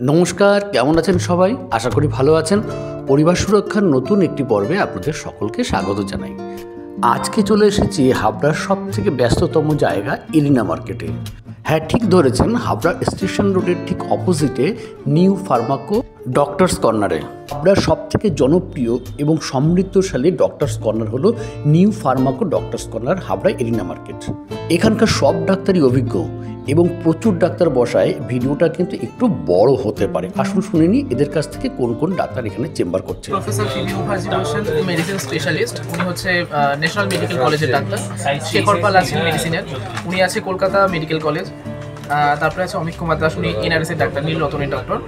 নমস্কার, কেমন আছেন সবাই? আশা করি ভালো আছেন। পরিবার সুরক্ষার নতুন একটি পর্বে আপনাদের সকলকে স্বাগত জানাই। আজকে চলে এসেছি হাবড়ার সবথেকে ব্যস্ততম জায়গা এরিনা মার্কেটে। হ্যাঁ, ঠিক ধরেছেন, হাবড়া স্টেশন রোডের ঠিক অপোজিটে নিউ ফার্মাকো ডক্টরস কর্নারে। হাবড়ার সবথেকে জনপ্রিয় এবং সমৃদ্ধশালী ডক্টরস কর্নার হলো new pharmaco doctors corner, Habra arena market. এখানকার সব ডাক্তারই অভিজ্ঞ এবং প্রচুর ডাক্তার বসায়। ভিডিওটা কিন্তু একটু বড় হতে পারে। আসুন শুনে নিই এদের কাছ থেকে কোন কোন ডাক্তার এখানে চেম্বার করছে। প্রফেসর পিবি মুখার্জি বলছেন, মেডিসিন স্পেশালিস্ট। উনি হচ্ছে ন্যাশনাল মেডিকেল কলেজের ডাক্তার। শেখর পাল আছেন মেডিসিনের, উনি আছে কলকাতা মেডিকেল কলেজ। তারপরে আছে অমিত কুমার দাস, উনি এনআরএসের ডাক্তার, নীল রতনের ডক্টর।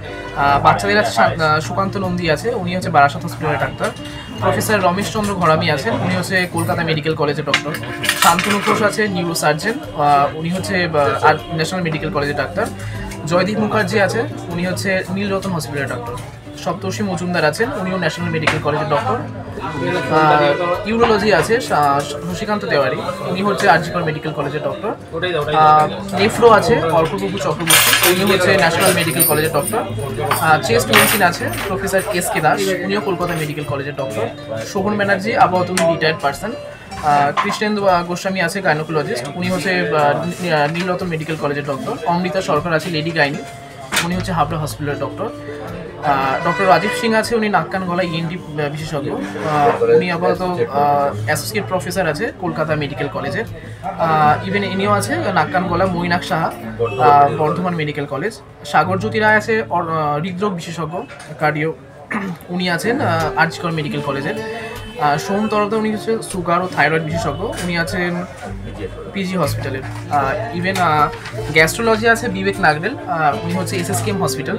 বাচ্চাদের আছে সুকান্ত নন্দী আছে, উনি হচ্ছে বারাসাত হসপিটালের ডাক্তার। প্রফেসর রমেশ চন্দ্র ঘরামি আছেন, উনি হচ্ছে কলকাতা মেডিকেল কলেজের ডক্টর। শান্তনু ঘোষ আছে নিউরো সার্জন, উনি হচ্ছে ন্যাশনাল মেডিকেল কলেজের ডাক্তার। জয়দীপ মুখার্জি আছে, উনি হচ্ছে নীল রতন হসপিটালের ডক্টর। সপ্তর্ষি মজুমদার আছেন, উনিও ন্যাশনাল মেডিকেল কলেজের ডক্টর। ইউরোলজি আছে শশীকান্ত তেওয়ারি, উনি হচ্ছে আরজিকর মেডিকেল কলেজের ডক্টর। নেফ্রো আছে অর্কপ্রভু চক্রবর্তী, উনি হচ্ছে ন্যাশনাল মেডিকেল কলেজের ডক্টর। চেস্ট মেডিসিন আছে প্রফেসর এস.কে. দাস, উনিও কলকাতা মেডিকেল কলেজের ডক্টর। শোভন ব্যানার্জি আপাতত উনি রিটায়ার্ড পার্সন। কৃষ্ণেন্দু গোস্বামী আছে গাইনোকোলজিস্ট, উনি হচ্ছে নীলরতন মেডিকেল কলেজের ডক্টর। অমৃতা সরকার আছে লেডি গাইনি, উনি হচ্ছে হাবড়া হসপিটালের ডক্টর। ডক্টর রাজীব সিং আছে, উনি নাক কান গলা ইএনটি বিশেষজ্ঞ, উনি আপাতত অ্যাসোসিয়েট প্রফেসর আছে কলকাতা মেডিকেল কলেজের। ইভেন ইনিও আছে নাক কান গলা মৈনাক সাহা, বর্ধমান মেডিকেল কলেজ। সাগর জ্যোতি রায় আছে হৃদরোগ বিশেষজ্ঞ কার্ডিও, উনি আছেন আরজিকর মেডিকেল কলেজের। সোম তরফদার, উনি হচ্ছে সুগার ও থাইরয়েড বিশেষজ্ঞ, উনি আছেন পিজি হসপিটালের। ইভেন গ্যাস্ট্রোলজি আছে বিবেক নাগরেল, উনি হচ্ছে এসএসকেএম হসপিটাল।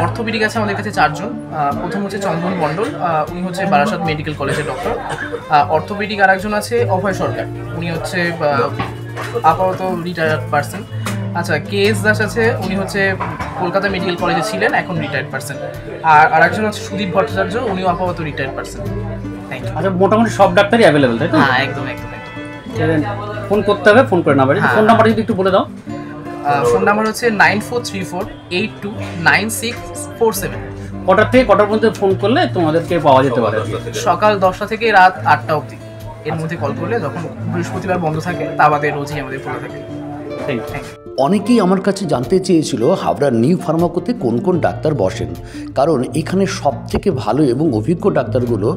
অর্থোপেডিক আছে আমাদের কাছে 4 জন। প্রথম হচ্ছে চন্দন মণ্ডল, উনি হচ্ছে বারাসাত মেডিকেল কলেজের ডক্টর। অর্থোপেডিক আর একজন আছে অভয় সরকার, উনি হচ্ছে আপাতত রিটায়ার্ড পার্সন। আচ্ছা, কে.এস. দাস আছে, উনি হচ্ছে কলকাতা মেডিকেল কলেজে ছিলেন, এখন রিটায়ার্ড পার্সন। আর আরেকজন হচ্ছে সুদীপ ভট্টাচার্য, উনিও আপাতত রিটায়ার্ড পার্সন। Thank you. আচ্ছা, মোটামুটি সব ডাক্তারই অ্যাভেলেবেল, তাই তো? হ্যাঁ, একদম একদম একদম। ফোন করতে হবে, ফোন করে নেবে। ফোন নাম্বার যদি একটু বলে দাও। ফোন নাম্বার হচ্ছে 9434829647। কটার থেকে কটার মধ্যে ফোন করলে তোমাদেরকে পাওয়া যেতে পারে? সকাল 10টা থেকে রাত 8টা অবধি, এর মধ্যে কল করলে, যখন বৃহস্পতিবার বন্ধ থাকে তা বাদে রোজই আমাদের খোলা থাকে। অনেকেই আমার কাছে জানতে চেয়েছিল হাবড়ার নিউ ফার্মাকোতে কোন কোন ডাক্তার বসেন, কারণ এখানে সবথেকে ভালো এবং অভিজ্ঞ ডাক্তারগুলো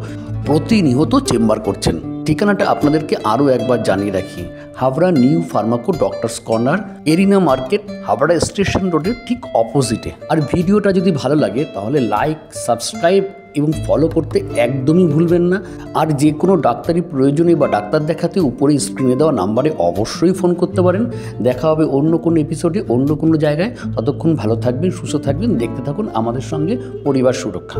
প্রতিনিয়ত চেম্বার করছেন। ঠিকানাটা আপনাদেরকে আরও একবার জানিয়ে রাখি, Habra new pharmaco doctors corner, arena market, Habra station রোডের ঠিক অপোজিটে। আর ভিডিওটা যদি ভালো লাগে তাহলে লাইক, সাবস্ক্রাইব এবং ফলো করতে একদমই ভুলবেন না। আর যে কোনো ডাক্তারি প্রয়োজনে বা ডাক্তার দেখাতে উপরে স্ক্রিনে দেওয়া নাম্বারে অবশ্যই ফোন করতে পারেন। দেখা হবে অন্য কোনো এপিসোডে, অন্য কোনো জায়গায়। ততক্ষণ ভালো থাকবেন, সুস্থ থাকবেন, দেখতে থাকুন আমাদের সঙ্গে পরিবার সুরক্ষা।